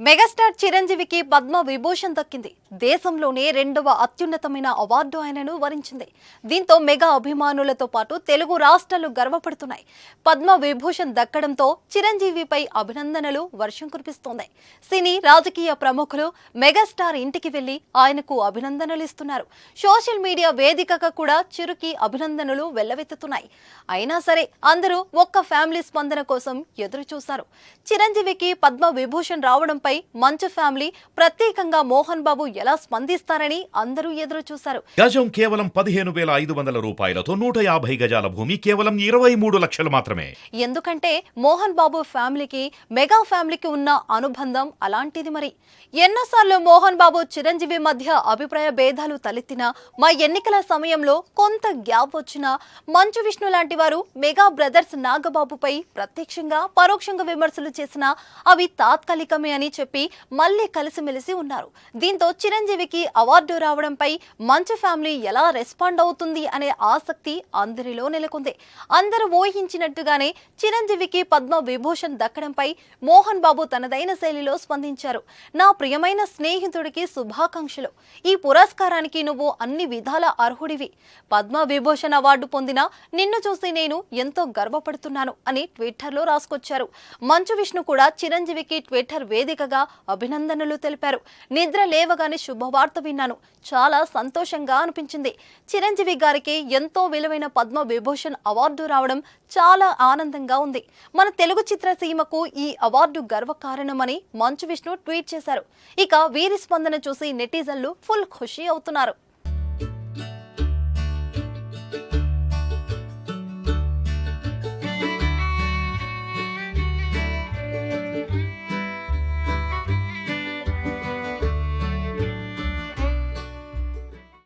Megastar చిరంజీవికి పద్మ విభూషణ్ దక్కింది. దేశంలోనే రెండవ అత్యున్నతమైన అవార్డు ఆయనను వరించింది. దీంతో మెగా అభిమానులతో పాటు తెలుగు రాష్ట్రాలు గర్వపడుతున్నాయి. పద్మ విభూషణ్ దక్కడంతో చిరంజీవిపై అభినందనలు వర్షం కురిపిస్తోంది. సినీ రాజకీయ ప్రముఖులు మెగాస్టార్ ఇంటికి వెళ్లి ఆయనకు అభినందనలు ఇస్తున్నారు. సోషల్ మీడియా వేదికగా కూడా చిరుకి అభినందనలు వెల్లవెత్తుతున్నాయి. అయినా సరే అందరూ ఒక్క ఫ్యామిలీ స్పందన కోసం ఎదురు చూశారు. చిరంజీవికి పద్మ విభూషణ్ రావడంపై మంచు ఫ్యామిలీ ప్రత్యేకంగా మోహన్ బాబు ఎలా స్పందిస్తారని అందరూ ఎదురు చూశారు. గజం కేవలం 15,500 రూపాయలతో 150 గజాల భూమి కేవలం 23 లక్షలు మాత్రమే. ఎందుకంటే మోహన్ బాబు ఫ్యామిలీకి మెగా ఫ్యామిలీకి ఉన్న అనుబంధం అలాంటిది. మరి ఎన్నోసార్లు మోహన్ బాబు చిరంజీవి మధ్య అభిప్రాయ భేదాలు తలెత్తినా, మా ఎన్నికల సమయంలో కొంత గ్యాప్ వచ్చినా మంచు విష్ణు లాంటి వారు మెగా బ్రదర్స్ నాగబాబుపై ప్రత్యక్షంగా పరోక్షంగా విమర్శలు చేసినా అవి తాత్కాలికమే అని చెప్పి మళ్లీ కలిసిమెలిసి ఉన్నారు. దీంతో చిరంజీవికి అవార్డు రావడంపై మంచు ఫ్యామిలీ ఎలా రెస్పాండ్ అవుతుంది అనే ఆసక్తి అందరిలో నెలకొంది. అందరూ ఊహించినట్టుగానే చిరంజీవికి పద్మ విభూషణ్ దక్కడంపై మోహన్ బాబు తనదైన శైలిలో స్పందించారు. నా ప్రియమైన స్నేహితుడికి శుభాకాంక్షలు. ఈ పురస్కారానికి నువ్వు అన్ని విధాల అర్హుడివి. పద్మ విభూషణ్ అవార్డు పొందిన నిన్ను చూసి నేను ఎంతో గర్వపడుతున్నాను అని ట్విట్టర్లో రాసుకొచ్చారు. మంచు విష్ణు కూడా చిరంజీవికి ట్విట్టర్ వేదికగా అభినందనలు తెలిపారు. నిద్ర లేవగానే శుభవార్త విన్నాను. చాలా సంతోషంగా అనిపించింది. చిరంజీవి గారికి ఎంతో విలువైన పద్మ విభూషణ్ అవార్డు రావడం చాలా ఆనందంగా ఉంది. మన తెలుగు చిత్రసీమకు ఈ అవార్డు గర్వకారణమని మంచు విష్ణు ట్వీట్ చేశారు. ఇక వీరి స్పందన చూసి నెటిజన్లు ఫుల్ ఖుషి అవుతున్నారు.